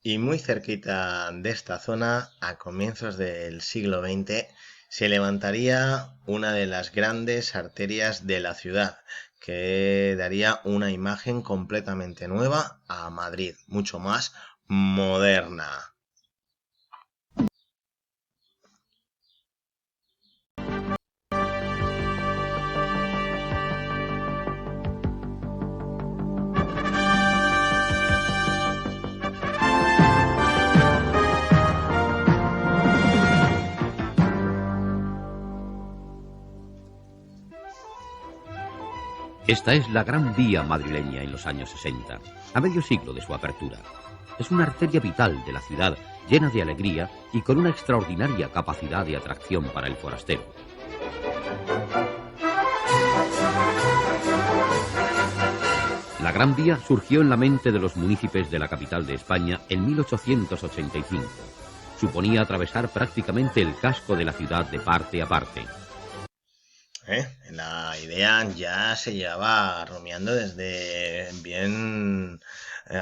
Y muy cerquita de esta zona, a comienzos del siglo XX, se levantaría una de las grandes arterias de la ciudad, que daría una imagen completamente nueva a Madrid, mucho más moderna. Esta es la Gran Vía madrileña en los años 60, a medio siglo de su apertura. Es una arteria vital de la ciudad, llena de alegría y con una extraordinaria capacidad de atracción para el forastero. La Gran Vía surgió en la mente de los municipios de la capital de España en 1885. Suponía atravesar prácticamente el casco de la ciudad de parte a parte. La idea ya se llevaba rumiando desde bien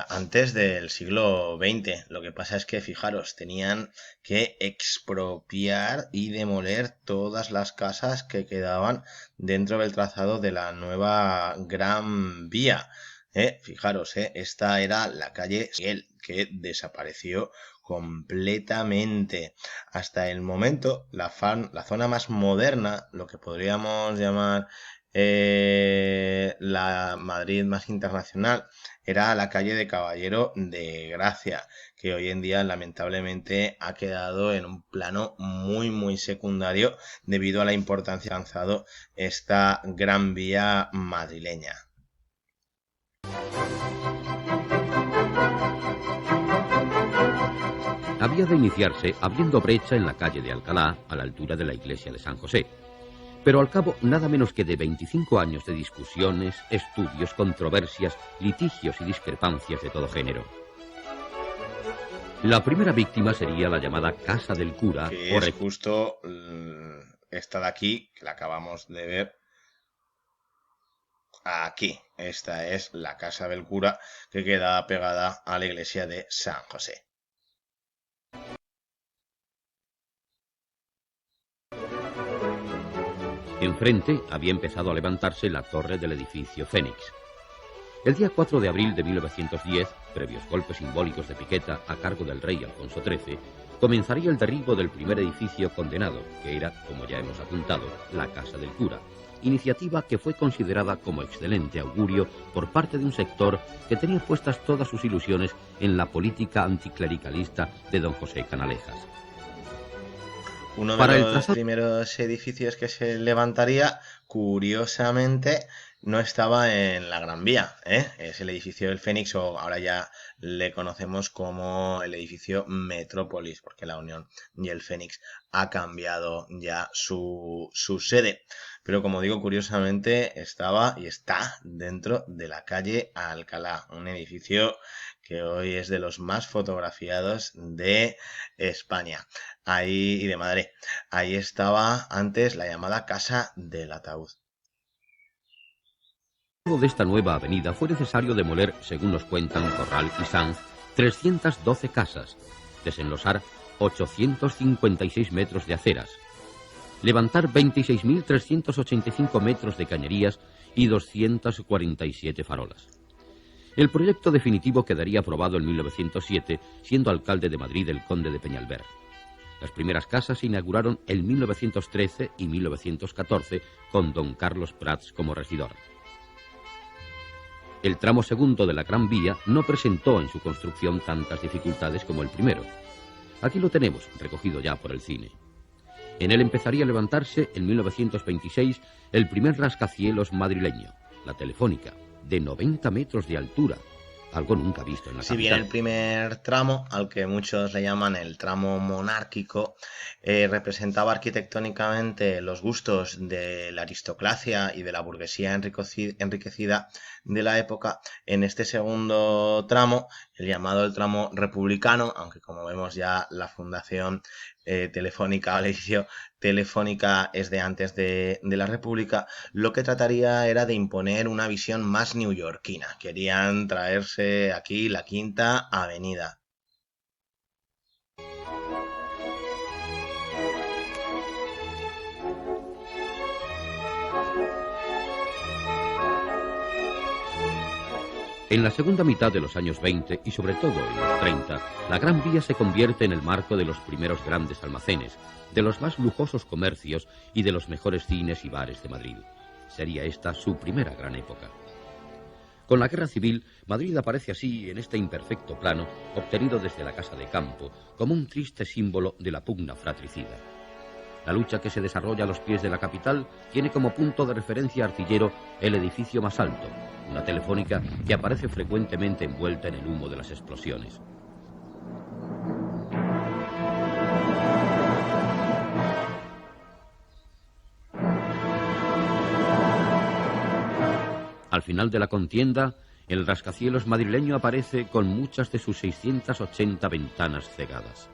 antes del siglo XX. Lo que pasa es que, fijaros, tenían que expropiar y demoler todas las casas que quedaban dentro del trazado de la nueva Gran Vía. Fijaros, esta era la calle Siguel, que desapareció completamente. Hasta el momento, la zona más moderna, lo que podríamos llamar la Madrid más internacional, era la calle de Caballero de Gracia, que hoy en día lamentablemente ha quedado en un plano muy secundario debido a la importancia que ha alcanzado esta gran vía madrileña. Había de iniciarse abriendo brecha en la calle de Alcalá, a la altura de la iglesia de San José. Pero al cabo nada menos que de 25 años de discusiones, estudios, controversias, litigios y discrepancias de todo género. La primera víctima sería la llamada Casa del Cura, que es justo esta de aquí, que la acabamos de ver. Aquí, esta es la Casa del Cura, que queda pegada a la iglesia de San José. Enfrente había empezado a levantarse la torre del edificio Fénix. El día 4 de abril de 1910, previos golpes simbólicos de piqueta a cargo del rey Alfonso XIII, comenzaría el derribo del primer edificio condenado, que era, como ya hemos apuntado, la Casa del Cura, iniciativa que fue considerada como excelente augurio por parte de un sector que tenía puestas todas sus ilusiones en la política anticlericalista de don José Canalejas. Uno de los primeros edificios que se levantaría, curiosamente, no estaba en la Gran Vía, Es el edificio del Fénix, o ahora ya le conocemos como el edificio Metrópolis, porque la Unión y el Fénix ha cambiado ya su sede. Pero como digo, curiosamente estaba y está dentro de la calle Alcalá, un edificio que hoy es de los más fotografiados de España. Ahí y de Madrid. Ahí estaba antes la llamada Casa del Ataúd. De esta nueva avenida fue necesario demoler, según nos cuentan Corral y Sanz, 312 casas, desenlosar 856 metros de aceras, levantar 26.385 metros de cañerías y 247 farolas. El proyecto definitivo quedaría aprobado en 1907, siendo alcalde de Madrid el conde de Peñalver. Las primeras casas se inauguraron en 1913 y 1914 con don Carlos Prats como regidor. El tramo segundo de la Gran Vía no presentó en su construcción tantas dificultades como el primero. Aquí lo tenemos, recogido ya por el cine. En él empezaría a levantarse en 1926 el primer rascacielos madrileño, la Telefónica, de 90 metros de altura, algo nunca visto en la capital. Si bien el primer tramo, al que muchos le llaman el tramo monárquico, representaba arquitectónicamente los gustos de la aristocracia y de la burguesía enriquecida de la época, en este segundo tramo, el llamado el tramo republicano, aunque como vemos ya la fundación Telefónica, o el edificio Telefónica es de antes de la República, lo que trataría era de imponer una visión más neoyorquina. Querían traerse aquí la Quinta Avenida. En la segunda mitad de los años 20 y sobre todo en los 30, la Gran Vía se convierte en el marco de los primeros grandes almacenes, de los más lujosos comercios y de los mejores cines y bares de Madrid. Sería esta su primera gran época. Con la Guerra Civil, Madrid aparece así en este imperfecto plano, obtenido desde la Casa de Campo, como un triste símbolo de la pugna fratricida. La lucha que se desarrolla a los pies de la capital tiene como punto de referencia artillero el edificio más alto, una telefónica que aparece frecuentemente envuelta en el humo de las explosiones. Al final de la contienda, el rascacielos madrileño aparece con muchas de sus 680 ventanas cegadas.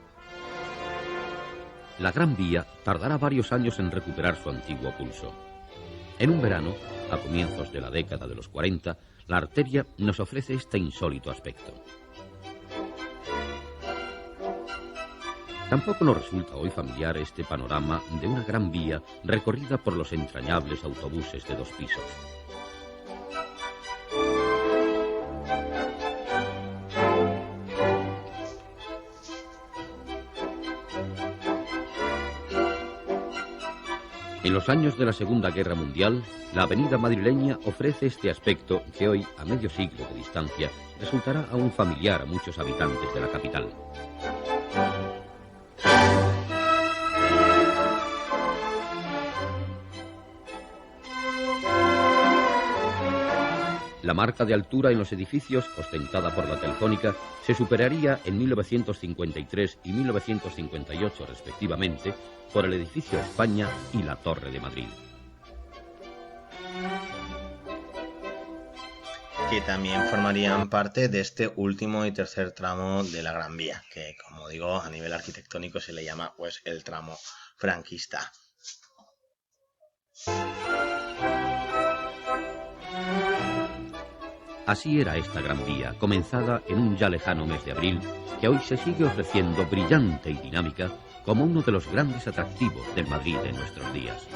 La Gran Vía tardará varios años en recuperar su antiguo pulso. En un verano, a comienzos de la década de los 40, la arteria nos ofrece este insólito aspecto. Tampoco nos resulta hoy familiar este panorama de una Gran Vía recorrida por los entrañables autobuses de 2 pisos. En los años de la Segunda Guerra Mundial, la avenida madrileña ofrece este aspecto que hoy, a medio siglo de distancia, resultará aún familiar a muchos habitantes de la capital. La marca de altura en los edificios, ostentada por la Telefónica, se superaría en 1953 y 1958 respectivamente por el edificio España y la Torre de Madrid. Que también formarían parte de este último y tercer tramo de la Gran Vía, que como digo, a nivel arquitectónico se le llama pues el tramo franquista. Así era esta Gran Vía, comenzada en un ya lejano mes de abril, que hoy se sigue ofreciendo brillante y dinámica como uno de los grandes atractivos del Madrid de nuestros días.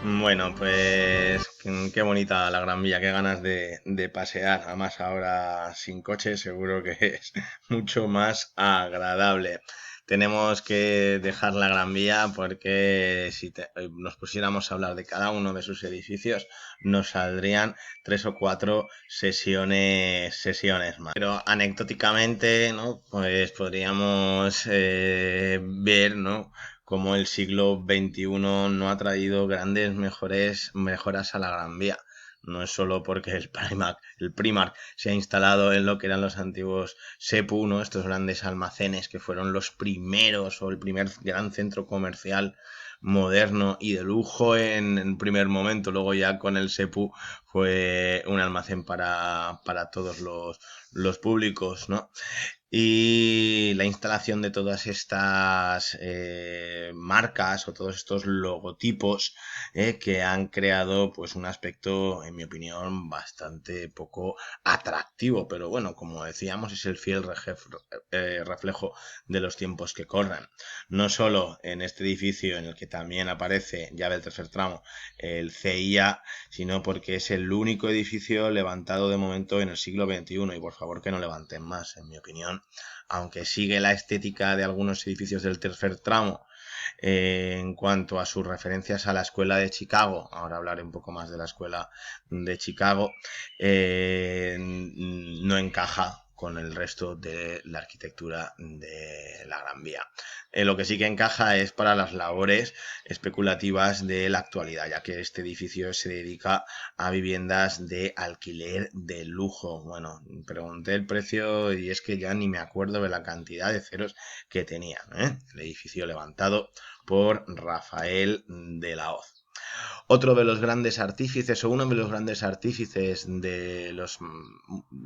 Bueno, pues qué bonita la Gran Vía, qué ganas de pasear, además ahora sin coche seguro que es mucho más agradable. Tenemos que dejar la Gran Vía porque si nos pusiéramos a hablar de cada uno de sus edificios, nos saldrían 3 o 4 sesiones más. Pero anecdóticamente, ¿no? Pues podríamos ver, ¿no? Cómo el siglo XXI no ha traído grandes mejoras a la Gran Vía. No es solo porque el Primark se ha instalado en lo que eran los antiguos SEPU, ¿no? Estos grandes almacenes que fueron los primeros o el primer gran centro comercial moderno y de lujo en primer momento. Luego ya con el SEPU fue un almacén para todos los públicos, ¿no? Y la instalación de todas estas marcas o todos estos logotipos que han creado pues un aspecto, en mi opinión, bastante poco atractivo, pero bueno, como decíamos, es el fiel reflejo de los tiempos que corren. No solo en este edificio en el que también aparece ya del tercer tramo el CIA, sino porque es el único edificio levantado de momento en el siglo XXI, y por favor que no levanten más, en mi opinión. Aunque sigue la estética de algunos edificios del tercer tramo en cuanto a sus referencias a la escuela de Chicago, ahora hablaré un poco más de la escuela de Chicago, no encaja con el resto de la arquitectura de la Gran Vía. Lo que sí que encaja es para las labores especulativas de la actualidad, ya que este edificio se dedica a viviendas de alquiler de lujo. Bueno, pregunté el precio y es que ya ni me acuerdo de la cantidad de ceros que tenía, ¿eh? El edificio levantado por Rafael de la Hoz. Otro de los grandes artífices, o uno de los grandes artífices de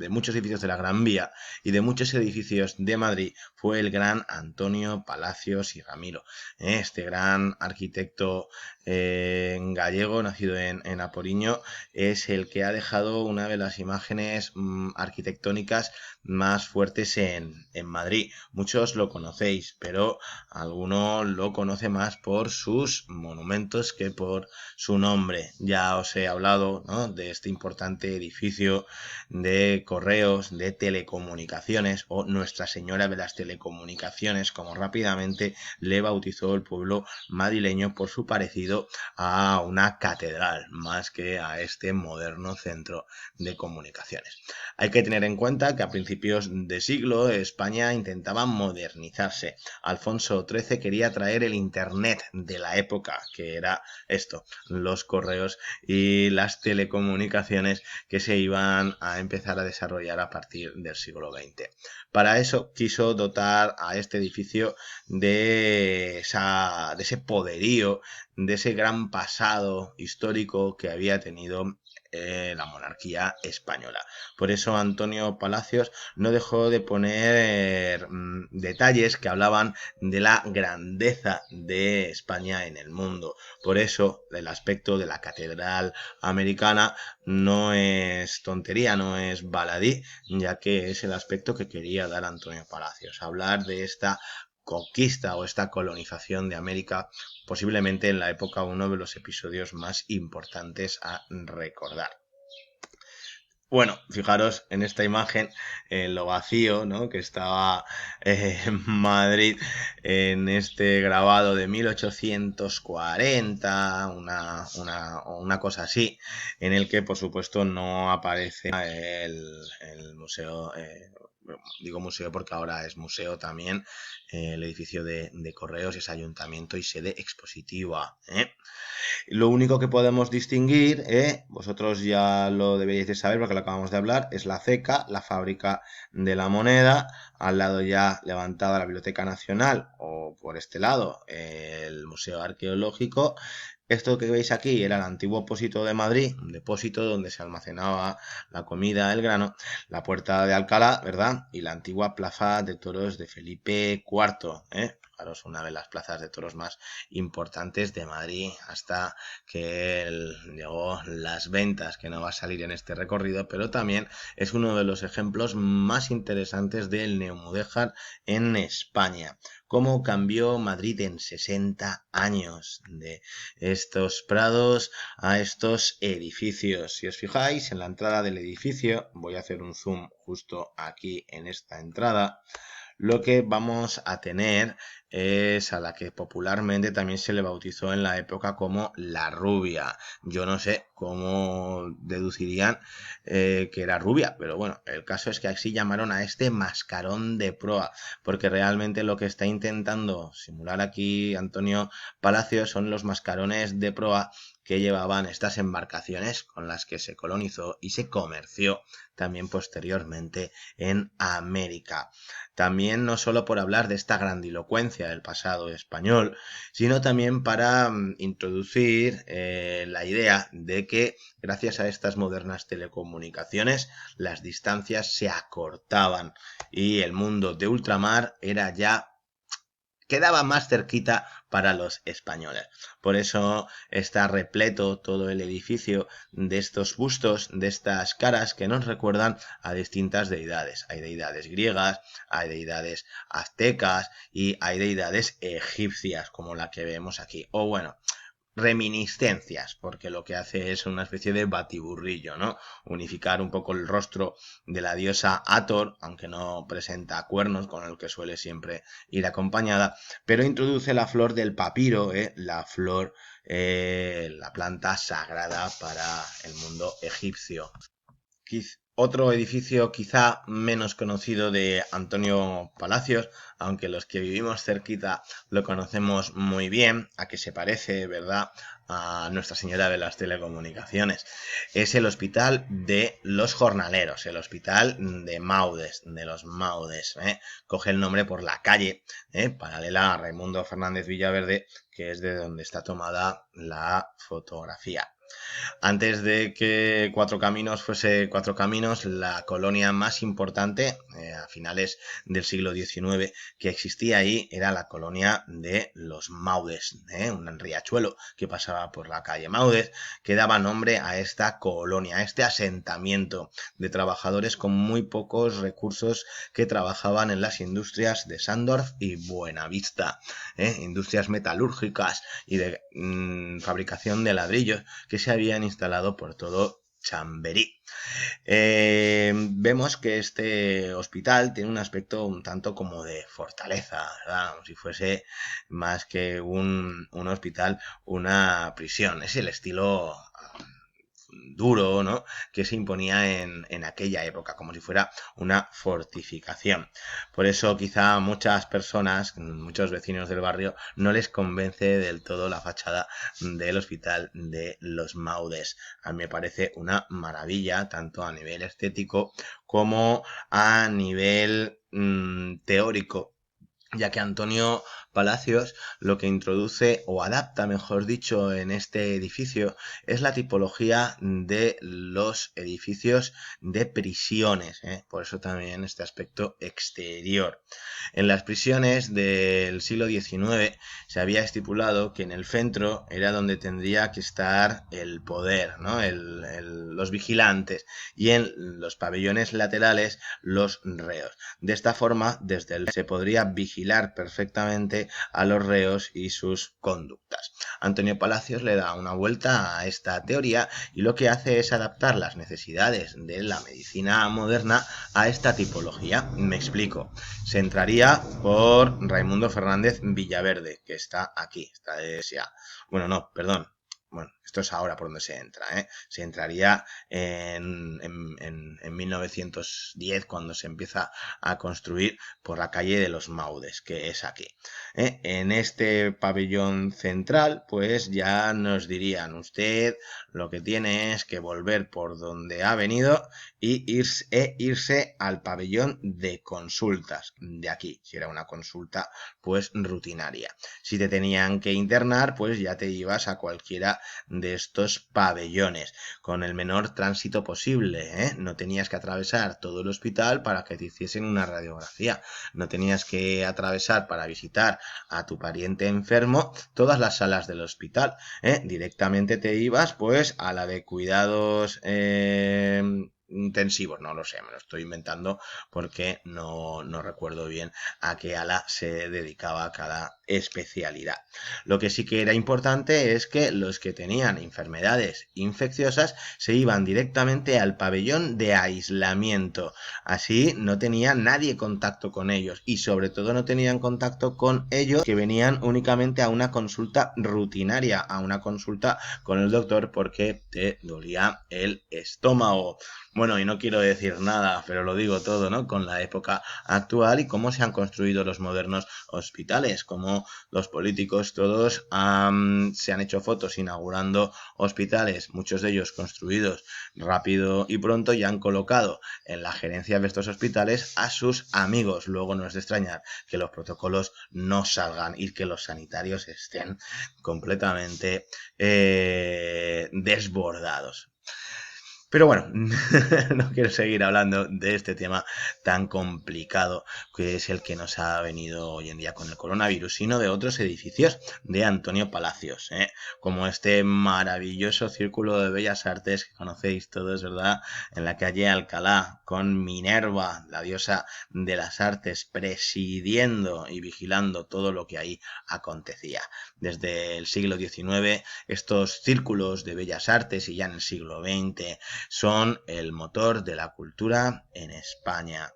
muchos edificios de la Gran Vía y de muchos edificios de Madrid, fue el gran Antonio Palacios y Ramiro. Este gran arquitecto gallego, nacido en Aporiño, es el que ha dejado una de las imágenes arquitectónicas más fuertes en Madrid. Muchos lo conocéis, pero alguno lo conoce más por sus monumentos que por su nombre. Ya os he hablado, ¿no?, de este importante edificio de correos, de telecomunicaciones, o Nuestra Señora de las Telecomunicaciones, como rápidamente le bautizó el pueblo madrileño por su parecido a una catedral, más que a este moderno centro de comunicaciones. Hay que tener en cuenta que a principios de siglo España intentaba modernizarse. Alfonso XIII quería traer el Internet de la época, que era esto, los correos y las telecomunicaciones que se iban a empezar a desarrollar a partir del siglo XX. Para eso quiso dotar a este edificio de ese poderío, de ese gran pasado histórico que había tenido la monarquía española. Por eso Antonio Palacios no dejó de poner detalles que hablaban de la grandeza de España en el mundo. Por eso el aspecto de la catedral americana no es tontería, no es baladí, ya que es el aspecto que quería dar Antonio Palacios, hablar de esta conquista o esta colonización de América, posiblemente en la época uno de los episodios más importantes a recordar. Bueno, fijaros en esta imagen, en lo vacío, ¿no?, que estaba en Madrid en este grabado de 1840, una cosa así, en el que por supuesto no aparece el museo, digo museo porque ahora es museo también, el edificio de correos, es ayuntamiento y sede expositiva, ¿eh? Lo único que podemos distinguir, vosotros ya lo deberíais de saber porque lo acabamos de hablar, es la CECA, la Fábrica de la Moneda, al lado ya levantada la Biblioteca Nacional, o por este lado el Museo Arqueológico. Esto que veis aquí era el antiguo Pósito de Madrid, un depósito donde se almacenaba la comida, el grano, la Puerta de Alcalá, ¿verdad?, y la antigua Plaza de Toros de Felipe IV, Fijaros, una de las plazas de toros más importantes de Madrid, hasta que llegó Las Ventas, que no va a salir en este recorrido, pero también es uno de los ejemplos más interesantes del neomudéjar en España. Cómo cambió Madrid en 60 años, de estos prados a estos edificios. Si os fijáis en la entrada del edificio, voy a hacer un zoom justo aquí en esta entrada, lo que vamos a tener es a la que popularmente también se le bautizó en la época como la rubia. Yo no sé cómo deducirían que era rubia, pero bueno, el caso es que así llamaron a este mascarón de proa, porque realmente lo que está intentando simular aquí Antonio Palacios son los mascarones de proa que llevaban estas embarcaciones con las que se colonizó y se comerció también posteriormente en América. También no solo por hablar de esta grandilocuencia del pasado español, sino también para introducir la idea de que gracias a estas modernas telecomunicaciones las distancias se acortaban y el mundo de ultramar quedaba más cerquita para los españoles. Por eso está repleto todo el edificio de estos bustos, de estas caras que nos recuerdan a distintas deidades. Hay deidades griegas, hay deidades aztecas y hay deidades egipcias, como la que vemos aquí. O bueno, reminiscencias, porque lo que hace es una especie de batiburrillo, ¿no? Unificar un poco el rostro de la diosa Hathor, aunque no presenta cuernos, con el que suele siempre ir acompañada, pero introduce la flor del papiro, la flor, la planta sagrada para el mundo egipcio. Otro edificio quizá menos conocido de Antonio Palacios, aunque los que vivimos cerquita lo conocemos muy bien, a que se parece, ¿verdad?, a Nuestra Señora de las Telecomunicaciones. Es el Hospital de los Jornaleros, el Hospital de Maudes, de los Maudes. Coge el nombre por la calle, paralela a Raimundo Fernández Villaverde, que es de donde está tomada la fotografía. Antes de que Cuatro Caminos fuese Cuatro Caminos, la colonia más importante a finales del siglo XIX que existía ahí era la colonia de los Maudes, un riachuelo que pasaba por la calle Maudes, que daba nombre a esta colonia, a este asentamiento de trabajadores con muy pocos recursos que trabajaban en las industrias de Sándorf y Buenavista, industrias metalúrgicas y de fabricación de ladrillos que se habían instalado por todo Chamberí. Vemos que este hospital tiene un aspecto un tanto como de fortaleza, ¿verdad? Como si fuese más que un hospital, una prisión. Es el estilo duro, ¿no?, que se imponía en aquella época, como si fuera una fortificación. Por eso quizá muchas personas, muchos vecinos del barrio, no les convence del todo la fachada del Hospital de los Maudes. A mí me parece una maravilla, tanto a nivel estético como a nivel teórico, ya que Antonio Palacios lo que introduce o adapta, mejor dicho, en este edificio es la tipología de los edificios de prisiones, por eso también este aspecto exterior. En las prisiones del siglo XIX se había estipulado que en el centro era donde tendría que estar el poder, ¿no?, los vigilantes, y en los pabellones laterales los reos. De esta forma, desde el se podría vigilar perfectamente a los reos y sus conductas. Antonio Palacios le da una vuelta a esta teoría y lo que hace es adaptar las necesidades de la medicina moderna a esta tipología. Me explico. Se entraría por Raimundo Fernández Villaverde, que está aquí, está bueno, no, perdón. Bueno, esto es ahora por donde se entra, Se entraría en 1910, cuando se empieza a construir por la calle de los Maudes, que es aquí. En este pabellón central, pues ya nos dirían: usted lo que tiene es que volver por donde ha venido y irse al pabellón de consultas de aquí, si era una consulta pues rutinaria. Si te tenían que internar, pues ya te ibas a cualquiera de estos pabellones con el menor tránsito posible, no tenías que atravesar todo el hospital para que te hiciesen una radiografía, no tenías que atravesar para visitar a tu pariente enfermo todas las salas del hospital, directamente te ibas pues a la de cuidados intensivos, no lo sé, me lo estoy inventando porque no recuerdo bien a qué ala se dedicaba cada especialidad. Lo que sí que era importante es que los que tenían enfermedades infecciosas se iban directamente al pabellón de aislamiento. Así no tenía nadie contacto con ellos y sobre todo no tenían contacto con ellos que venían únicamente a una consulta rutinaria, a una consulta con el doctor porque te dolía el estómago. Bueno, y no quiero decir nada, pero lo digo todo, ¿no?, con la época actual y cómo se han construido los modernos hospitales, cómo los políticos todos se han hecho fotos inaugurando hospitales, muchos de ellos construidos rápido y pronto, y han colocado en la gerencia de estos hospitales a sus amigos. Luego no es de extrañar que los protocolos no salgan y que los sanitarios estén completamente desbordados. Pero bueno, no quiero seguir hablando de este tema tan complicado que es el que nos ha venido hoy en día con el coronavirus, sino de otros edificios de Antonio Palacios, como este maravilloso Círculo de Bellas Artes que conocéis todos, ¿verdad?, en la calle Alcalá, con Minerva, la diosa de las artes, presidiendo y vigilando todo lo que ahí acontecía. Desde el siglo XIX, estos círculos de bellas artes, y ya en el siglo XX, son el motor de la cultura en España.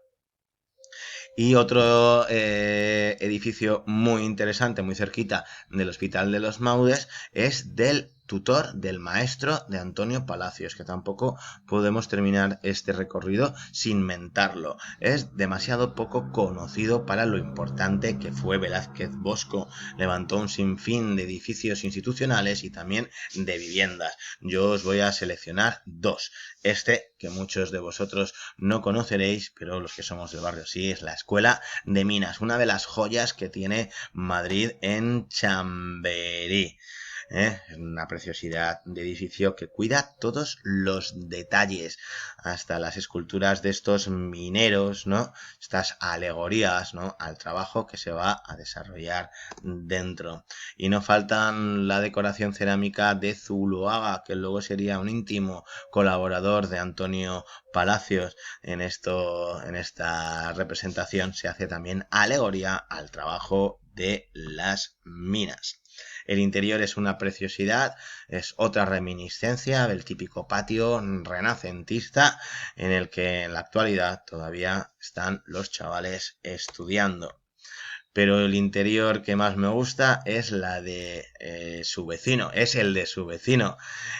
Y otro edificio muy interesante, muy cerquita del Hospital de los Maudes, es del tutor del maestro de Antonio Palacios, que tampoco podemos terminar este recorrido sin mentarlo. Es demasiado poco conocido para lo importante que fue Velázquez Bosco. Levantó un sinfín de edificios institucionales y también de viviendas. Yo os voy a seleccionar dos. Este, que muchos de vosotros no conoceréis, pero los que somos del barrio sí, es la Escuela de Minas, una de las joyas que tiene Madrid en Chamberí. Una preciosidad de edificio que cuida todos los detalles, hasta las esculturas de estos mineros, ¿no? Estas alegorías, ¿no? Al trabajo que se va a desarrollar dentro. Y no faltan la decoración cerámica de Zuloaga, que luego sería un íntimo colaborador de Antonio Palacios. En esta representación se hace también alegoría al trabajo de las minas. El interior es una preciosidad, es otra reminiscencia del típico patio renacentista en el que en la actualidad todavía están los chavales estudiando. Pero el interior que más me gusta es la de su vecino, es el de su vecino,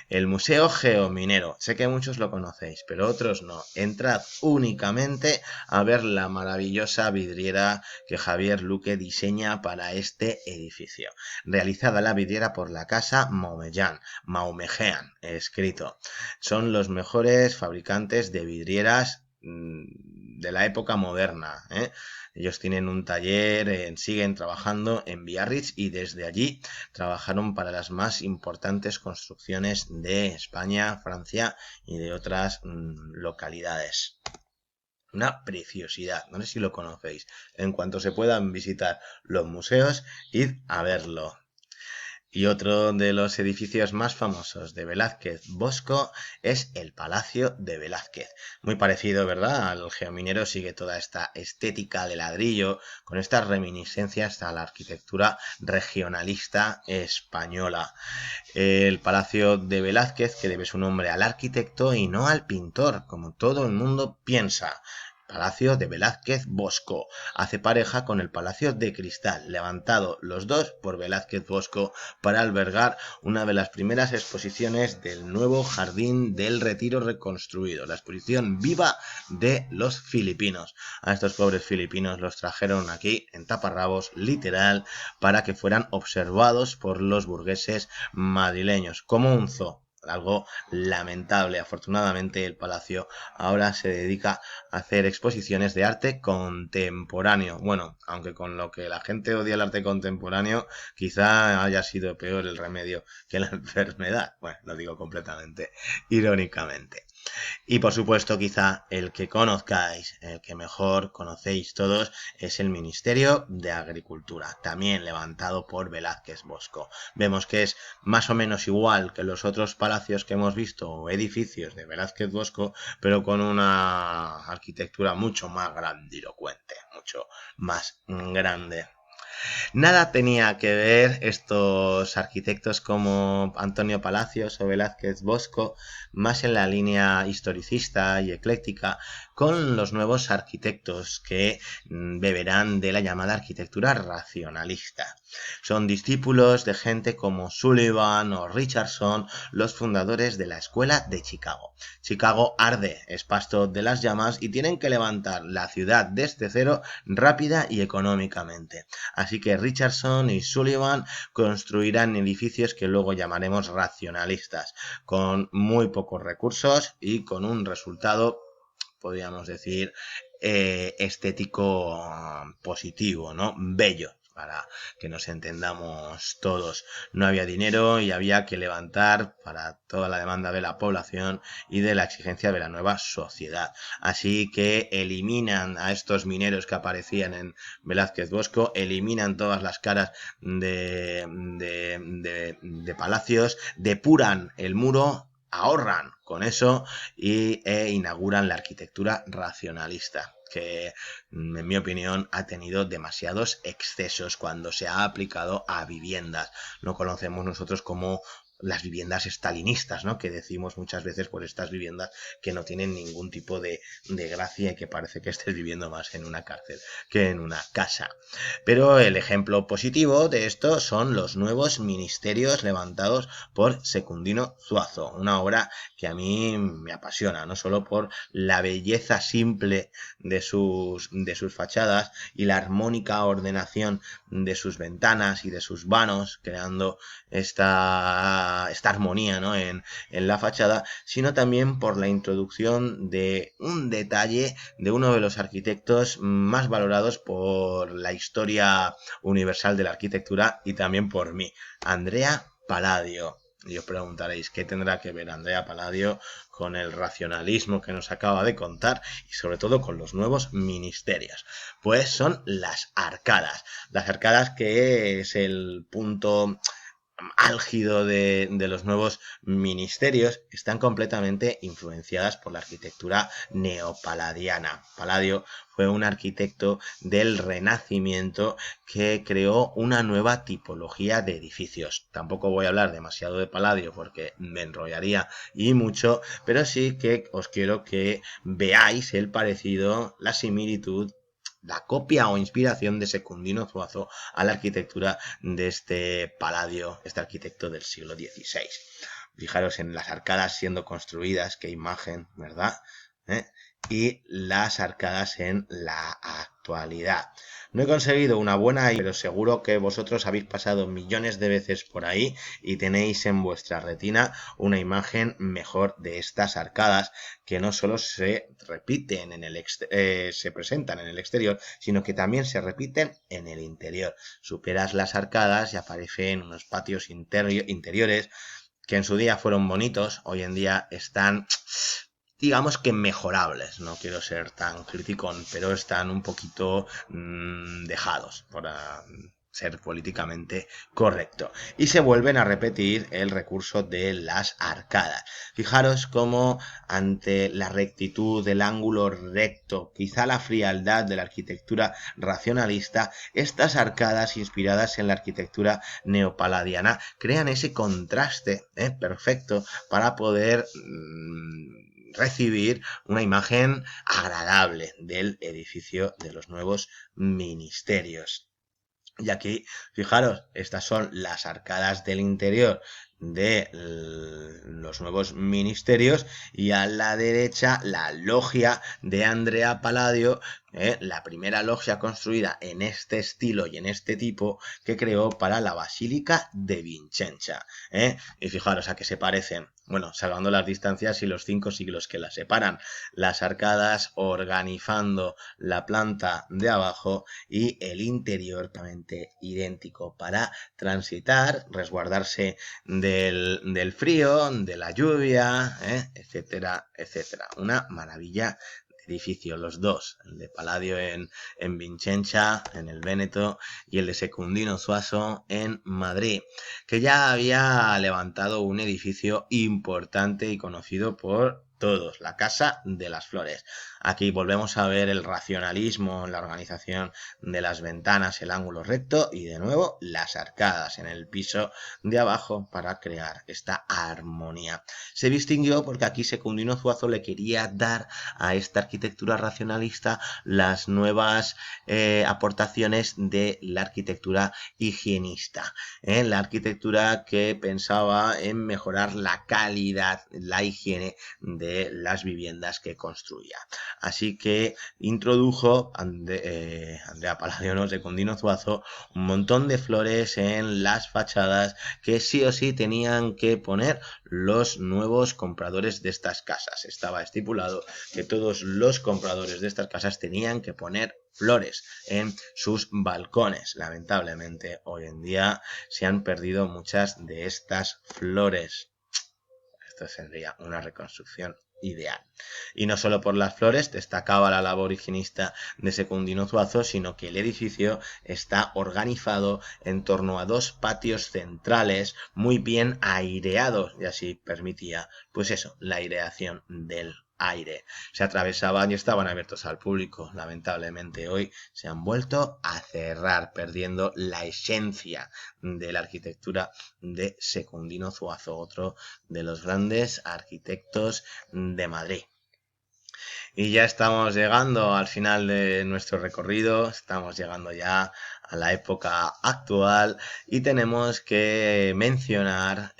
el Museo Geominero. Sé que muchos lo conocéis, pero otros no. Entrad únicamente a ver la maravillosa vidriera que Javier Luque diseña para este edificio. Realizada la vidriera por la casa Maumejean, escrito. Son los mejores fabricantes de vidrieras de la época moderna, ¿eh? Ellos tienen un taller, siguen trabajando en Biarritz y desde allí trabajaron para las más importantes construcciones de España, Francia y de otras localidades. Una preciosidad, no sé si lo conocéis. En cuanto se puedan visitar los museos, id a verlo. Y otro de los edificios más famosos de Velázquez Bosco es el Palacio de Velázquez. Muy parecido, ¿verdad? Al Geominero, sigue toda esta estética de ladrillo, con estas reminiscencias a la arquitectura regionalista española. El Palacio de Velázquez, que debe su nombre al arquitecto y no al pintor, como todo el mundo piensa. Palacio de Velázquez Bosco. Hace pareja con el Palacio de Cristal, levantado los dos por Velázquez Bosco para albergar una de las primeras exposiciones del nuevo Jardín del Retiro reconstruido, la exposición viva de los filipinos. A estos pobres filipinos los trajeron aquí en taparrabos, literal, para que fueran observados por los burgueses madrileños, como un zoo. Algo lamentable. Afortunadamente el palacio ahora se dedica a hacer exposiciones de arte contemporáneo. Bueno, aunque con lo que la gente odia el arte contemporáneo, quizá haya sido peor el remedio que la enfermedad. Bueno, lo digo completamente irónicamente. Y por supuesto, quizá el que conozcáis, el que mejor conocéis todos, es el Ministerio de Agricultura, también levantado por Velázquez Bosco. Vemos que es más o menos igual que los otros palacios que hemos visto o edificios de Velázquez Bosco, pero con una arquitectura mucho más grandilocuente, mucho más grande. Nada tenía que ver estos arquitectos como Antonio Palacios o Velázquez Bosco, más en la línea historicista y ecléctica, con los nuevos arquitectos que beberán de la llamada arquitectura racionalista. Son discípulos de gente como Sullivan o Richardson, los fundadores de la Escuela de Chicago. Chicago arde, es pasto de las llamas y tienen que levantar la ciudad desde cero rápida y económicamente. Así que Richardson y Sullivan construirán edificios que luego llamaremos racionalistas, con muy pocos recursos y con un resultado, podríamos decir, estético positivo, ¿no? Bello. Para que nos entendamos todos. No había dinero y había que levantar para toda la demanda de la población y de la exigencia de la nueva sociedad. Así que eliminan a estos mineros que aparecían en Velázquez Bosco, eliminan todas las caras de palacios, depuran el muro, ahorran con eso e inauguran la arquitectura racionalista, que en mi opinión ha tenido demasiados excesos cuando se ha aplicado a viviendas. Lo conocemos nosotros como las viviendas estalinistas, ¿no? Que decimos muchas veces por estas viviendas que no tienen ningún tipo de gracia y que parece que estés viviendo más en una cárcel que en una casa. Pero el ejemplo positivo de esto son los nuevos ministerios levantados por Secundino Zuazo, una obra que a mí me apasiona, no solo por la belleza simple de sus fachadas y la armónica ordenación de sus ventanas y de sus vanos, creando esta armonía, ¿no? en la fachada, sino también por la introducción de un detalle de uno de los arquitectos más valorados por la historia universal de la arquitectura y también por mí, Andrea Palladio. Y os preguntaréis, ¿qué tendrá que ver Andrea Palladio con el racionalismo que nos acaba de contar y sobre todo con los nuevos ministerios? Pues son las arcadas. Las arcadas, que es el punto álgido de los nuevos ministerios, están completamente influenciadas por la arquitectura neopaladiana. Palladio fue un arquitecto del Renacimiento que creó una nueva tipología de edificios. Tampoco voy a hablar demasiado de Palladio porque me enrollaría y mucho, pero sí que os quiero que veáis el parecido, la similitud, la copia o inspiración de Secundino Zuazo a la arquitectura de este Palladio, este arquitecto del siglo XVI. Fijaros en las arcadas siendo construidas, qué imagen, ¿verdad? Y las arcadas en la actualidad. No he conseguido una buena, pero seguro que vosotros habéis pasado millones de veces por ahí y tenéis en vuestra retina una imagen mejor de estas arcadas, que no solo se repiten se presentan en el exterior, sino que también se repiten en el interior. Superas las arcadas y aparecen unos patios interiores que en su día fueron bonitos, hoy en día están, digamos que mejorables. No quiero ser tan criticón, pero están un poquito dejados, por ser políticamente correcto. Y se vuelven a repetir el recurso de las arcadas. Fijaros cómo ante la rectitud del ángulo recto, quizá la frialdad de la arquitectura racionalista, estas arcadas inspiradas en la arquitectura neopaladiana crean ese contraste perfecto para poder recibir una imagen agradable del edificio de los nuevos ministerios. Y aquí, fijaros, estas son las arcadas del interior de los nuevos ministerios y a la derecha la logia de Andrea Palladio, la primera logia construida en este estilo y en este tipo que creó para la Basílica de Vicenza. Y fijaros a qué se parecen. Bueno, salvando las distancias y los 5 siglos que las separan. Las arcadas organizando la planta de abajo y el interior idéntico para transitar, resguardarse del frío, de la lluvia, etcétera, etcétera. Una maravilla de edificio, los dos, el de Palladio en Vicenza, en el Véneto, y el de Secundino Zuazo en Madrid, que ya había levantado un edificio importante y conocido por todos, la Casa de las Flores. Aquí volvemos a ver el racionalismo en la organización de las ventanas, el ángulo recto y de nuevo las arcadas en el piso de abajo para crear esta armonía. Se distinguió porque aquí Secundino Zuazo le quería dar a esta arquitectura racionalista las nuevas aportaciones de la arquitectura higienista, la arquitectura que pensaba en mejorar la calidad, la higiene de las viviendas que construía. Así que introdujo Andrea Palladio, no, Secundino Zuazo, un montón de flores en las fachadas que sí o sí tenían que poner los nuevos compradores de estas casas. Estaba estipulado que todos los compradores de estas casas tenían que poner flores en sus balcones. Lamentablemente, hoy en día se han perdido muchas de estas flores. Esto sería una reconstrucción ideal. Y no solo por las flores destacaba la labor higienista de Secundino Zuazo, sino que el edificio está organizado en torno a 2 patios centrales muy bien aireados y así permitía, pues eso, la aireación del aire. Se atravesaban y estaban abiertos al público. Lamentablemente hoy se han vuelto a cerrar, perdiendo la esencia de la arquitectura de Secundino Zuazo, otro de los grandes arquitectos de Madrid. Y ya estamos llegando al final de nuestro recorrido, estamos llegando ya a la época actual y tenemos que mencionar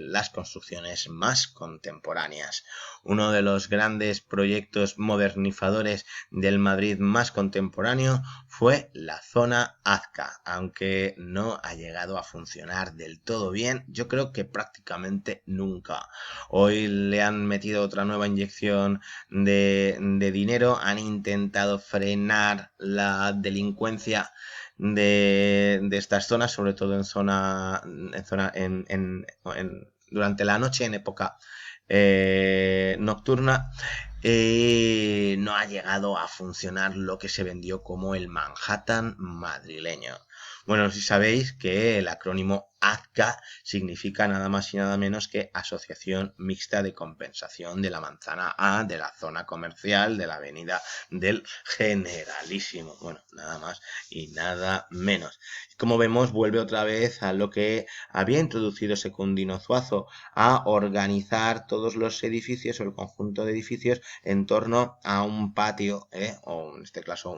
las construcciones más contemporáneas. Uno de los grandes proyectos modernizadores del Madrid más contemporáneo fue la zona Azca, aunque no ha llegado a funcionar del todo bien, yo creo que prácticamente nunca. Hoy le han metido otra nueva inyección de dinero, han intentado frenar la delincuencia de estas zonas, sobre todo durante la noche, en época nocturna. No ha llegado a funcionar lo que se vendió como el Manhattan madrileño. Bueno, si sabéis que el acrónimo AZCA significa nada más y nada menos que Asociación Mixta de Compensación de la Manzana A, de la zona comercial, de la avenida del Generalísimo. Bueno, nada más y nada menos. Como vemos, vuelve otra vez a lo que había introducido Secundino Zuazo, a organizar todos los edificios o el conjunto de edificios en torno a un patio, o en este caso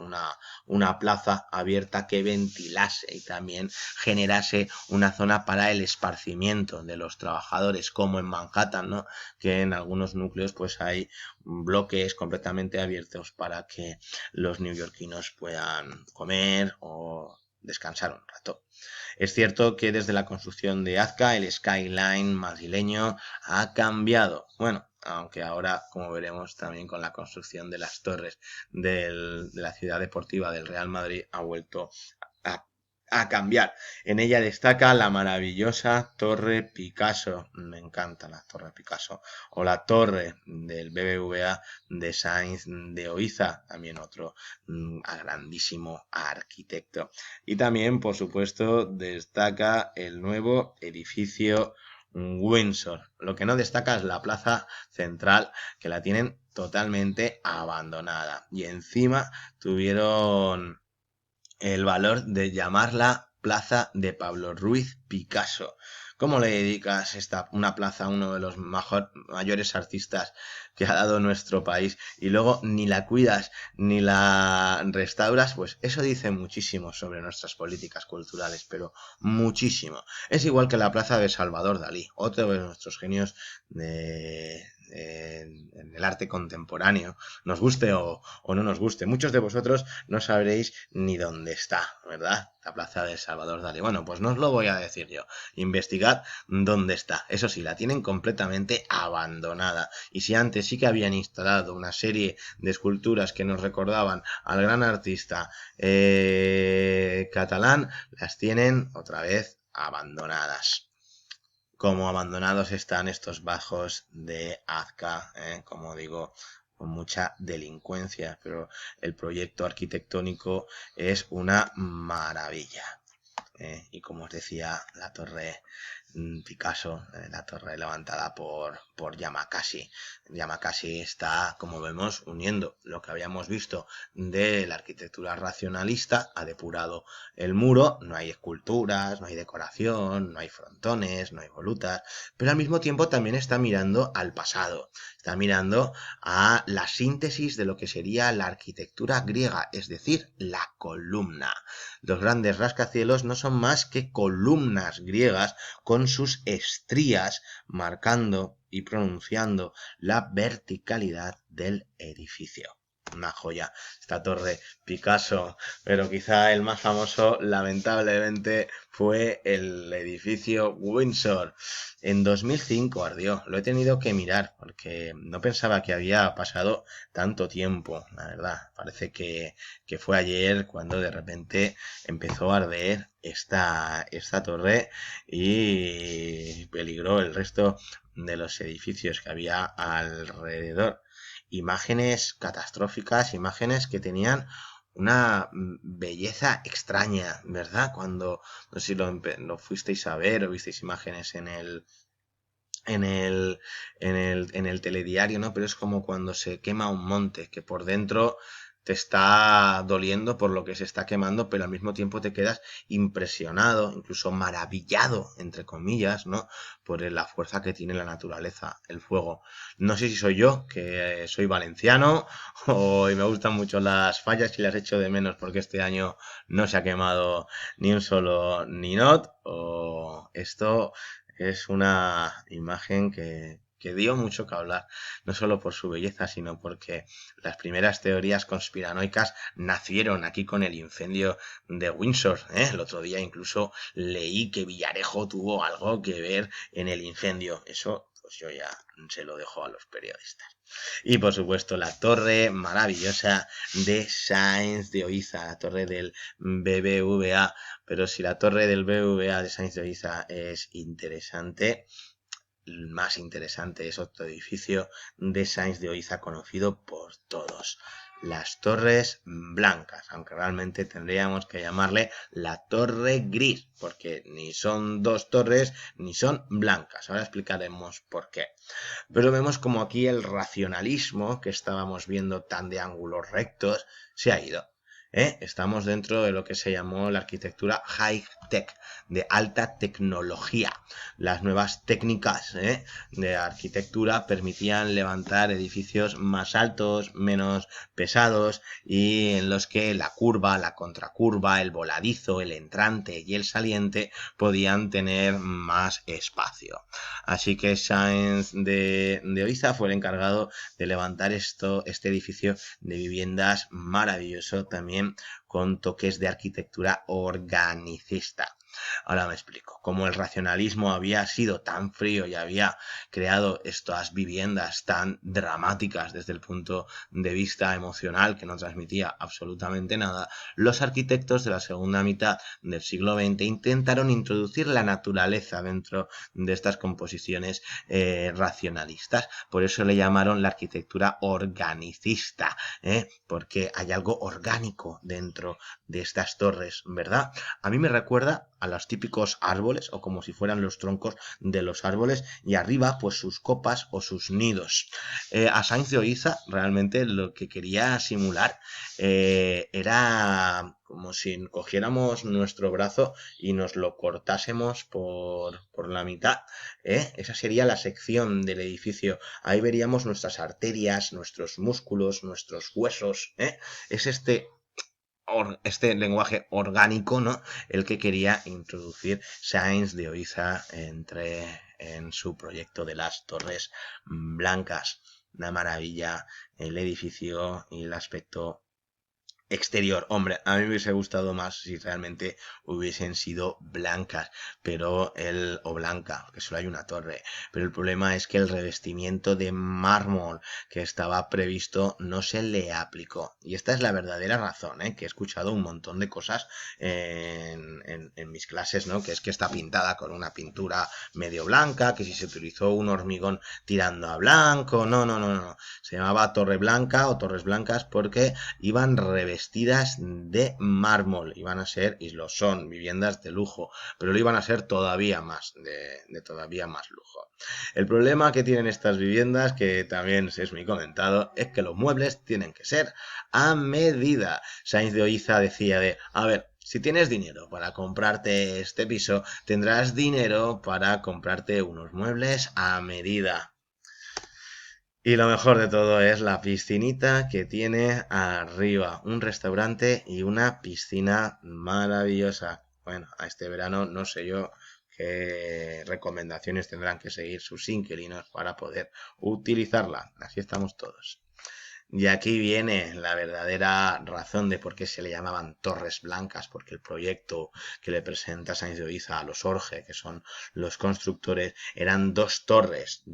una plaza abierta que ventilase y también generase una zona para el esparcimiento de los trabajadores, como en Manhattan, ¿no? Que en algunos núcleos pues hay bloques completamente abiertos para que los neoyorquinos puedan comer o descansar un rato. Es cierto que desde la construcción de Azca el skyline madrileño ha cambiado. Bueno, aunque ahora, como veremos también con la construcción de las torres de la ciudad deportiva del Real Madrid, ha vuelto a cambiar. En ella destaca la maravillosa Torre Picasso. Me encanta la Torre Picasso. O la Torre del BBVA de Sainz de Oiza, también otro grandísimo arquitecto. Y también, por supuesto, destaca el nuevo edificio Windsor. Lo que no destaca es la plaza central, que la tienen totalmente abandonada. Y encima tuvieron el valor de llamarla Plaza de Pablo Ruiz Picasso. ¿Cómo le dedicas una plaza a uno de los mayores artistas que ha dado nuestro país y luego ni la cuidas ni la restauras? Pues eso dice muchísimo sobre nuestras políticas culturales, pero muchísimo. Es igual que la plaza de Salvador Dalí, otro de nuestros genios en el arte contemporáneo, nos guste o no nos guste. Muchos de vosotros no sabréis ni dónde está, ¿verdad? La plaza de Salvador Dalí. Bueno, pues no os lo voy a decir yo. Investigad dónde está. Eso sí, la tienen completamente abandonada. Y si antes sí que habían instalado una serie de esculturas que nos recordaban al gran artista catalán, las tienen otra vez abandonadas. Como abandonados están estos bajos de Azca, como digo, con mucha delincuencia, pero el proyecto arquitectónico es una maravilla. Y como os decía, la torre Picasso, la torre levantada por Yamakasi. Yamakasi está, como vemos, uniendo lo que habíamos visto de la arquitectura racionalista, ha depurado el muro, no hay esculturas, no hay decoración, no hay frontones, no hay volutas, pero al mismo tiempo también está mirando al pasado, está mirando a la síntesis de lo que sería la arquitectura griega, es decir, la columna. Los grandes rascacielos no son más que columnas griegas con sus estrías marcando y pronunciando la verticalidad del edificio. Una joya esta torre Picasso, pero quizá el más famoso lamentablemente fue el edificio Windsor. En 2005 ardió, lo he tenido que mirar porque no pensaba que había pasado tanto tiempo, la verdad. Parece que fue ayer cuando de repente empezó a arder esta torre y peligró el resto de los edificios que había alrededor. Imágenes catastróficas, imágenes que tenían una belleza extraña, ¿verdad? Cuando, no sé si lo fuisteis a ver o visteis imágenes en el telediario, ¿no? Pero es como cuando se quema un monte, que por dentro te está doliendo por lo que se está quemando, pero al mismo tiempo te quedas impresionado, incluso maravillado, entre comillas, ¿no? Por la fuerza que tiene la naturaleza, el fuego. No sé si soy yo, que soy valenciano, o y me gustan mucho las fallas y las echo de menos porque este año no se ha quemado ni un solo ninot, o esto es una imagen que dio mucho que hablar, no solo por su belleza, sino porque las primeras teorías conspiranoicas nacieron aquí con el incendio de Windsor, ¿eh? El otro día incluso leí que Villarejo tuvo algo que ver en el incendio. Eso, pues yo ya se lo dejo a los periodistas. Y por supuesto la torre maravillosa de Sáenz de Oiza, la torre del BBVA. Pero si la torre del BBVA de Sáenz de Oiza es interesante, el más interesante es otro edificio de Sáenz de Oiza conocido por todos, las Torres Blancas, aunque realmente tendríamos que llamarle la Torre Gris, porque ni son dos torres ni son blancas. Ahora explicaremos por qué. Pero vemos como aquí el racionalismo que estábamos viendo tan de ángulos rectos se ha ido. Estamos dentro de lo que se llamó la arquitectura high-tech, de alta tecnología. Las nuevas técnicas de arquitectura permitían levantar edificios más altos, menos pesados y en los que la curva, la contracurva, el voladizo, el entrante y el saliente podían tener más espacio. Así que Sáenz de Oiza fue el encargado de levantar este edificio de viviendas maravilloso, también con toques de arquitectura organicista. Ahora me explico. Como el racionalismo había sido tan frío y había creado estas viviendas tan dramáticas desde el punto de vista emocional que no transmitía absolutamente nada, los arquitectos de la segunda mitad del siglo XX intentaron introducir la naturaleza dentro de estas composiciones racionalistas. Por eso le llamaron la arquitectura organicista, porque hay algo orgánico dentro de estas torres, ¿verdad? A mí me recuerda a los típicos árboles o como si fueran los troncos de los árboles y arriba pues sus copas o sus nidos. A Sáenz de Oiza realmente lo que quería simular era como si cogiéramos nuestro brazo y nos lo cortásemos por la mitad. Esa sería la sección del edificio. Ahí veríamos nuestras arterias, nuestros músculos, nuestros huesos. Es este lenguaje orgánico, ¿no? El que quería introducir Sáenz de Oiza en su proyecto de las Torres Blancas. Una maravilla el edificio y el aspecto exterior. Hombre, a mí me hubiese gustado más si realmente hubiesen sido blancas, o blanca, porque solo hay una torre. Pero el problema es que el revestimiento de mármol que estaba previsto no se le aplicó. Y esta es la verdadera razón, que he escuchado un montón de cosas en mis clases, ¿no? Que es que está pintada con una pintura medio blanca, que si se utilizó un hormigón tirando a blanco. No, no, no, no. Se llamaba Torre Blanca o Torres Blancas porque iban revestidas de mármol, iban a ser, y lo son, viviendas de lujo, pero lo iban a ser todavía más, de todavía más lujo. El problema que tienen estas viviendas, que también es muy comentado, es que los muebles tienen que ser a medida. Sáenz de Oiza decía a ver, si tienes dinero para comprarte este piso, tendrás dinero para comprarte unos muebles a medida. Y lo mejor de todo es la piscinita que tiene arriba, un restaurante y una piscina maravillosa. Bueno, a este verano no sé yo qué recomendaciones tendrán que seguir sus inquilinos para poder utilizarla. Así estamos todos. Y aquí viene la verdadera razón de por qué se le llamaban Torres Blancas, porque el proyecto que le presenta Sáenz de Oiza a los Orge, que son los constructores, eran dos torres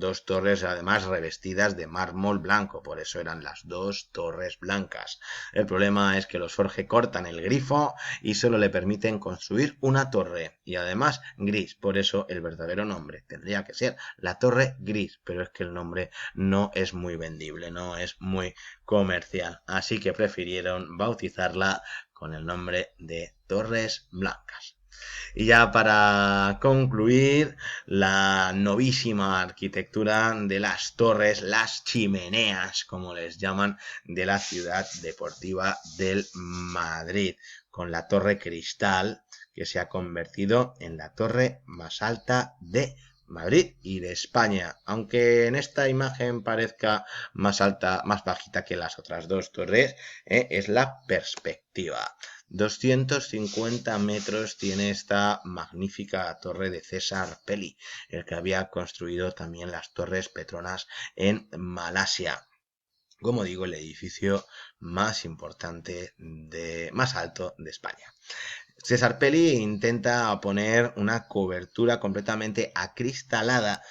además revestidas de mármol blanco, por eso eran las dos Torres Blancas. El problema es que los Orge cortan el grifo y solo le permiten construir una torre, y además gris, por eso el verdadero nombre tendría que ser la Torre Gris, pero es que el nombre no es muy vendible, no es muy comercial, así que prefirieron bautizarla con el nombre de Torres Blancas. Y ya para concluir, la novísima arquitectura de las torres, las chimeneas, como les llaman, de la ciudad deportiva del Madrid, con la Torre Cristal, que se ha convertido en la torre más alta de Madrid y de España, aunque en esta imagen parezca más alta, más bajita que las otras dos torres, es la perspectiva. 250 metros tiene esta magnífica torre de César Pelli, el que había construido también las torres Petronas en Malasia. Como digo, el edificio más importante, más alto de España. César Pelli intenta poner una cobertura completamente acristalada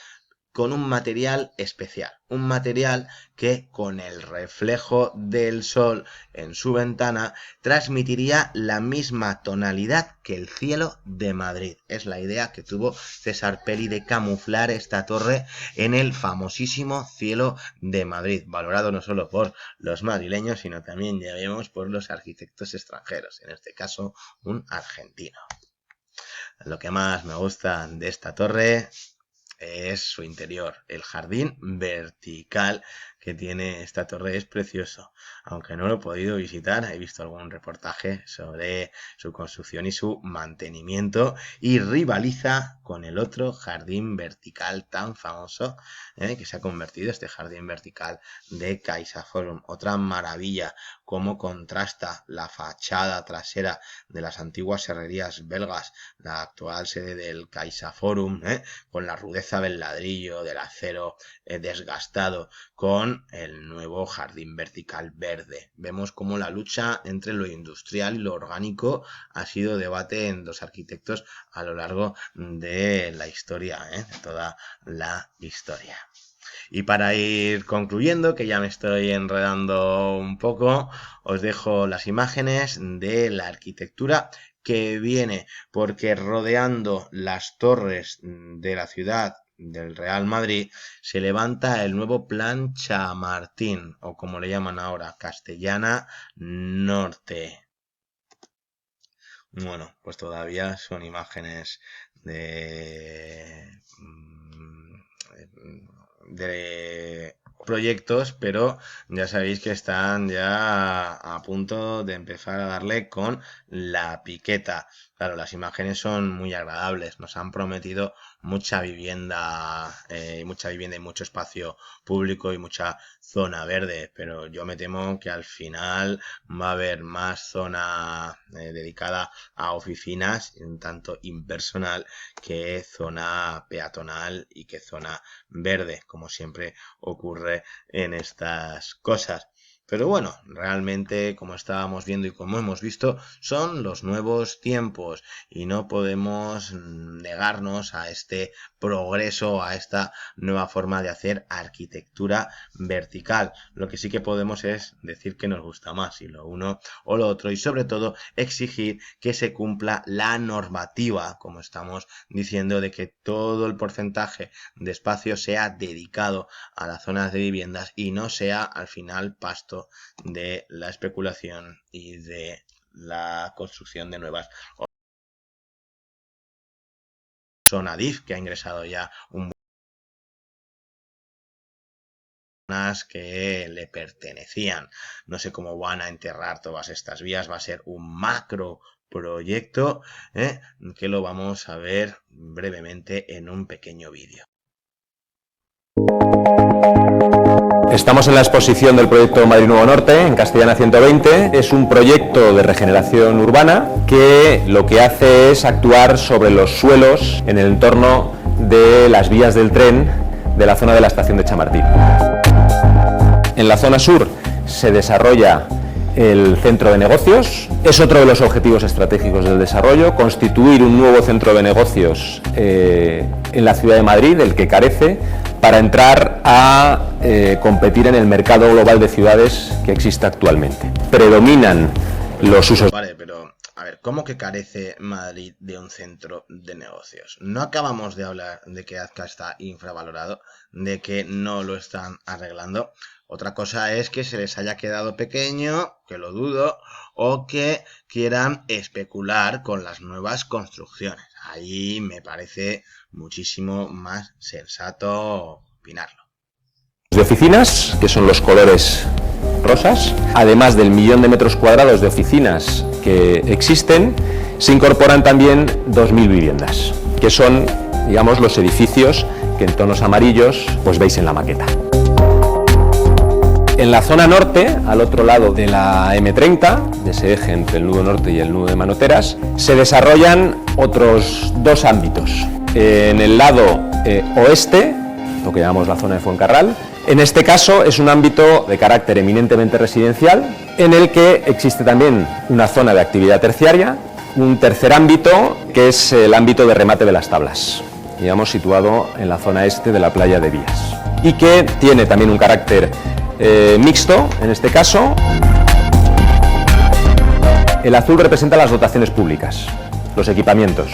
con un material especial, un material que con el reflejo del sol en su ventana transmitiría la misma tonalidad que el cielo de Madrid. Es la idea que tuvo César Pelli de camuflar esta torre en el famosísimo cielo de Madrid, valorado no solo por los madrileños, sino también, ya vemos, por los arquitectos extranjeros, en este caso un argentino. Lo que más me gusta de esta torre es su interior. El jardín vertical que tiene esta torre es precioso. Aunque no lo he podido visitar, he visto algún reportaje sobre su construcción y su mantenimiento y rivaliza con el otro jardín vertical tan famoso que se ha convertido este jardín vertical de CaixaForum. Otra maravilla, cómo contrasta la fachada trasera de las antiguas herrerías belgas, la actual sede del CaixaForum, con la rudeza del ladrillo, del acero desgastado, con el nuevo jardín vertical verde. Vemos cómo la lucha entre lo industrial y lo orgánico ha sido debate en los arquitectos a lo largo de la historia, de toda la historia. Y para ir concluyendo, que ya me estoy enredando un poco, os dejo las imágenes de la arquitectura que viene, porque rodeando las torres de la ciudad del Real Madrid se levanta el nuevo plan Chamartín, o como le llaman ahora, Castellana Norte. Bueno, pues todavía son imágenes de proyectos, pero ya sabéis que están ya a punto de empezar a darle con la piqueta. Claro, las imágenes son muy agradables, nos han prometido mucha vivienda y mucho espacio público y mucha zona verde, pero yo me temo que al final va a haber más zona dedicada a oficinas, un tanto impersonal, que zona peatonal y que zona verde, como siempre ocurre en estas cosas. Pero bueno, realmente, como estábamos viendo y como hemos visto, son los nuevos tiempos y no podemos negarnos a este progreso, a esta nueva forma de hacer arquitectura vertical. Lo que sí que podemos es decir que nos gusta más, si lo uno o lo otro, y sobre todo exigir que se cumpla la normativa, como estamos diciendo, de que todo el porcentaje de espacio sea dedicado a las zonas de viviendas y no sea al final pasto de la especulación y de la construcción de nuevas zona DIF, que ha ingresado ya un que le pertenecían. No sé cómo van a enterrar todas estas vías, va a ser un macro proyecto que lo vamos a ver brevemente en un pequeño vídeo. Estamos en la exposición del proyecto Madrid Nuevo Norte, en Castellana 120. Es un proyecto de regeneración urbana que lo que hace es actuar sobre los suelos en el entorno de las vías del tren de la zona de la estación de Chamartín. En la zona sur se desarrolla el centro de negocios. Es otro de los objetivos estratégicos del desarrollo, constituir un nuevo centro de negocios en la ciudad de Madrid, del que carece, para entrar a competir en el mercado global de ciudades que existe actualmente. Predominan los usos... Vale, pero a ver, ¿cómo que carece Madrid de un centro de negocios? ¿No acabamos de hablar de que Azca está infravalorado, de que no lo están arreglando? Otra cosa es que se les haya quedado pequeño, que lo dudo, o que quieran especular con las nuevas construcciones. Ahí me parece muchísimo más sensato opinarlo. De oficinas, que son los colores rosas, además del 1.000.000 de metros cuadrados de oficinas que existen, se incorporan también 2.000 viviendas, que son, digamos, los edificios que en tonos amarillos pues veis en la maqueta. En la zona norte, al otro lado de la M30, de ese eje entre el nudo norte y el nudo de Manoteras, se desarrollan otros dos ámbitos. En el lado oeste, lo que llamamos la zona de Fuencarral, en este caso es un ámbito de carácter eminentemente residencial, en el que existe también una zona de actividad terciaria, un tercer ámbito que es el ámbito de remate de las tablas, digamos situado en la zona este de la playa de Vías, y que tiene también un carácter mixto, en este caso. El azul representa las dotaciones públicas, los equipamientos,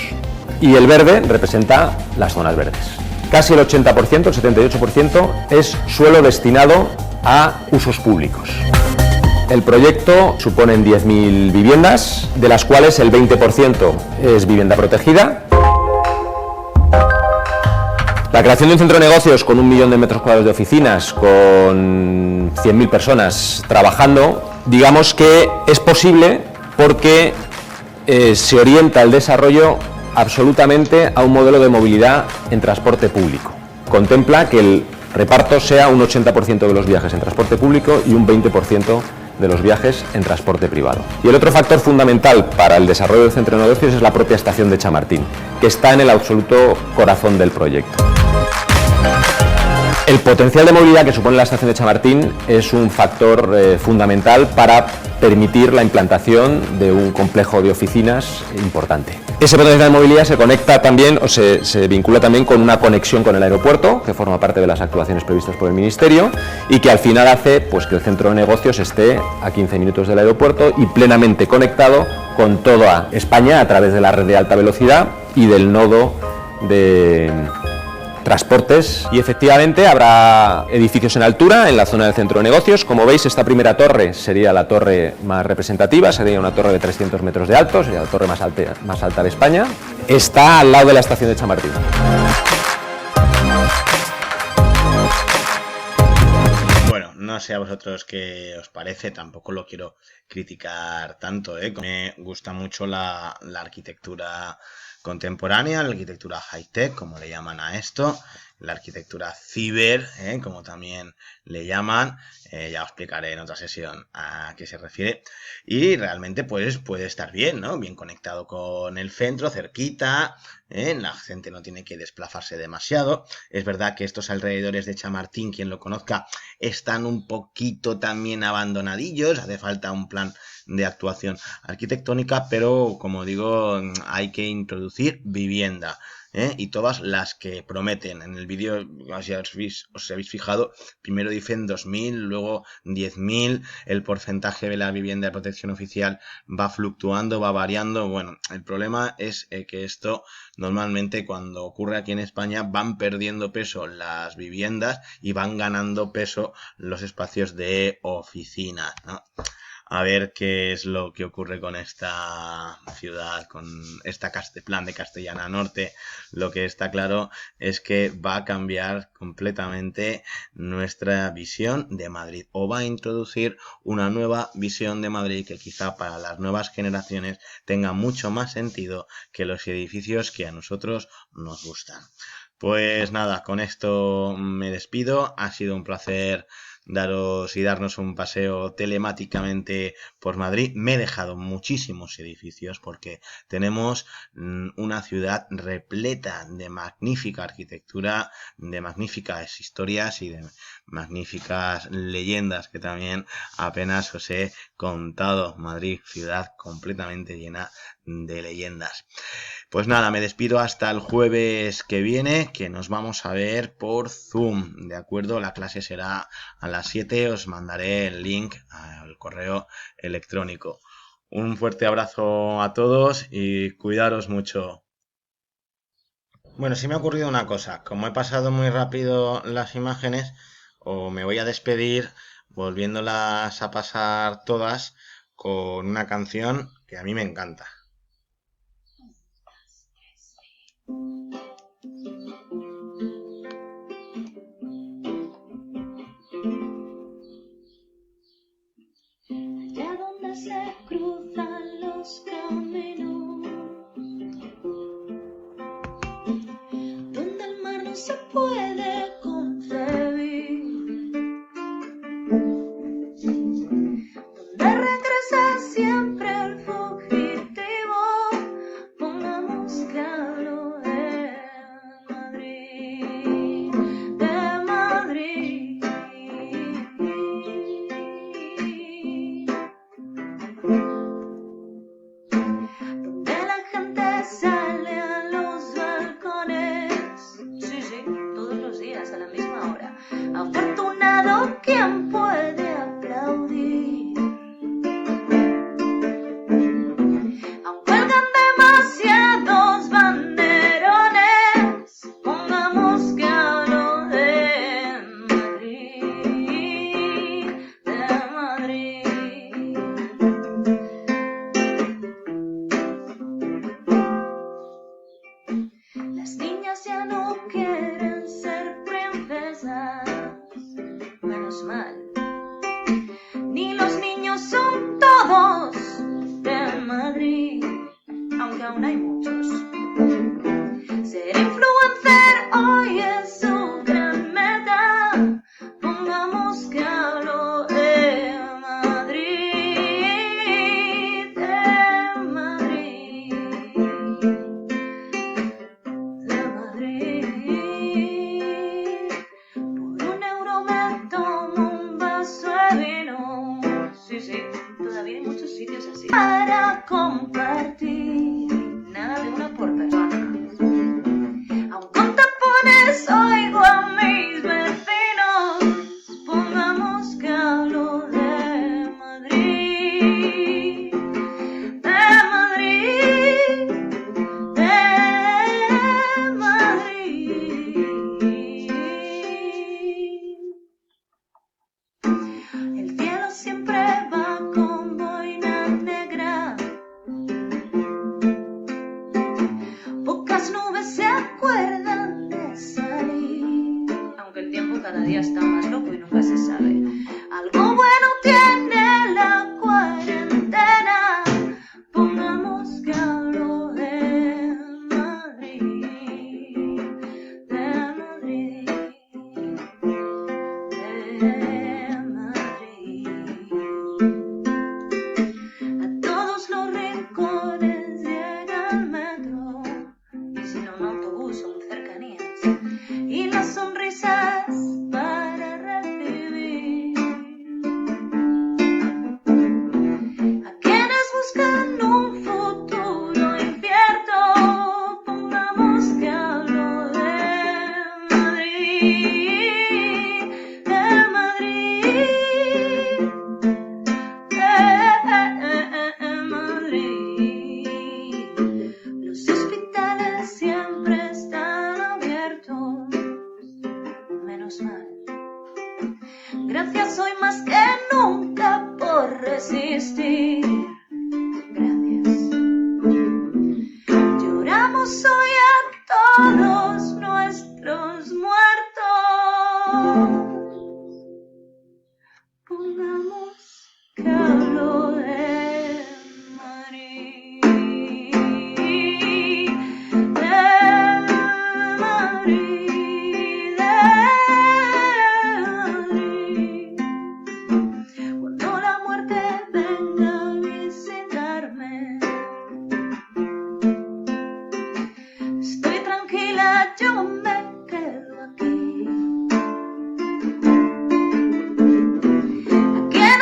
y el verde representa las zonas verdes. Casi el 80%, el 78%, es suelo destinado a usos públicos. El proyecto supone 10.000 viviendas, de las cuales el 20% es vivienda protegida. La creación de un centro de negocios con 1.000.000 de metros cuadrados de oficinas, con 100.000 personas trabajando, digamos que es posible porque se orienta el desarrollo absolutamente a un modelo de movilidad en transporte público. Contempla que el reparto sea un 80% de los viajes en transporte público y un 20% de los viajes en transporte privado. Y el otro factor fundamental para el desarrollo del centro de negocios es la propia estación de Chamartín, que está en el absoluto corazón del proyecto. El potencial de movilidad que supone la estación de Chamartín es un factor fundamental para permitir la implantación de un complejo de oficinas importante. Ese potencial de movilidad se conecta también, o se vincula también con una conexión con el aeropuerto, que forma parte de las actuaciones previstas por el Ministerio, y que al final hace pues, que el centro de negocios esté a 15 minutos del aeropuerto y plenamente conectado con toda España a través de la red de alta velocidad y del nodo de transportes. Y efectivamente habrá edificios en altura en la zona del centro de negocios. Como veis, esta primera torre sería la torre más representativa, sería una torre de 300 metros de alto, sería la torre más alta de España. Está al lado de la estación de Chamartín. Bueno, no sé a vosotros qué os parece, tampoco lo quiero criticar tanto, ¿eh? Me gusta mucho la arquitectura contemporánea, la arquitectura high-tech, como le llaman a esto, la arquitectura ciber, como también le llaman, ya os explicaré en otra sesión a qué se refiere, y realmente pues puede estar bien, ¿no? Bien conectado con el centro, cerquita, la gente no tiene que desplazarse demasiado. Es verdad que estos alrededores de Chamartín, quien lo conozca, están un poquito también abandonadillos, hace falta un plan de actuación arquitectónica, pero como digo, hay que introducir vivienda, y todas las que prometen. En el vídeo, si os habéis fijado, primero dicen 2.000, luego 10.000, el porcentaje de la vivienda de protección oficial va fluctuando, va variando. Bueno, el problema es que esto normalmente cuando ocurre aquí en España van perdiendo peso las viviendas y van ganando peso los espacios de oficina, ¿no? A ver qué es lo que ocurre con esta ciudad, con este plan de Castellana Norte. Lo que está claro es que va a cambiar completamente nuestra visión de Madrid, o va a introducir una nueva visión de Madrid que quizá para las nuevas generaciones tenga mucho más sentido que los edificios que a nosotros nos gustan. Pues nada, con esto me despido. Ha sido un placer darnos un paseo telemáticamente por Madrid. Me he dejado muchísimos edificios porque tenemos una ciudad repleta de magnífica arquitectura, de magníficas historias y de magníficas leyendas que también apenas os he contado. Madrid, ciudad completamente llena de leyendas. Pues nada, me despido hasta el jueves que viene, que nos vamos a ver por Zoom, ¿de acuerdo? La clase será a las 7, os mandaré el link al correo electrónico. Un fuerte abrazo a todos y cuidaros mucho. Bueno, sí me ha ocurrido una cosa. Como he pasado muy rápido las imágenes, o me voy a despedir volviéndolas a pasar todas con una canción que a mí me encanta. Allá donde se cruzan los caminos, donde el mar no se puede concebir, donde regresa siempre el fugitivo, pongamos que hablo de Madrid, de Madrid. Donde la gente sale a los balcones, sí, todos los días a la misma hora. Afortunado quien puede aplaudir. Aun cuelgan demasiados banderones, pongamos que hablo de Madrid, de Madrid. Las niñas ya no quieren ser princesas, menos mal. Ni los niños son todos de Madrid, aunque aún hay muchos. Ser influencer hoy es su gran meta, pongamos que hablo de Madrid, de Madrid. De Madrid. Por €1 me tomo un vaso de vino. Sí, todavía hay muchos sitios así. Para compartir, nada de una por persona. Aún con tapones oigo a mis vecinos, pongamos que hablo de Madrid, de Madrid. De Madrid. El cielo siempre va con boina negra. Pocas nubes se acuerdan de salir, aunque el tiempo cada día está más loco y nunca se sabe. Algo bueno tiene la cuarentena, pongamos que hablo de Madrid, de Madrid, de Madrid. A todos los rincones llega el metro, y si no un autobús o un cercanías, y las sonrisas para recibir a quienes buscan un futuro incierto, pongamos que hablo de Madrid, de Madrid, de Madrid. Los hospitales siempre están abiertos, menos mal. Gracias hoy más que nunca por resistir. Gracias. Lloramos hoy a todos nuestros muertos. Pongamos que hablo de Madrid, de Madrid, de Madrid. Cuando la muerte venga a visitarme, estoy tranquila, yo me quedo aquí. A quien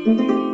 Thank you.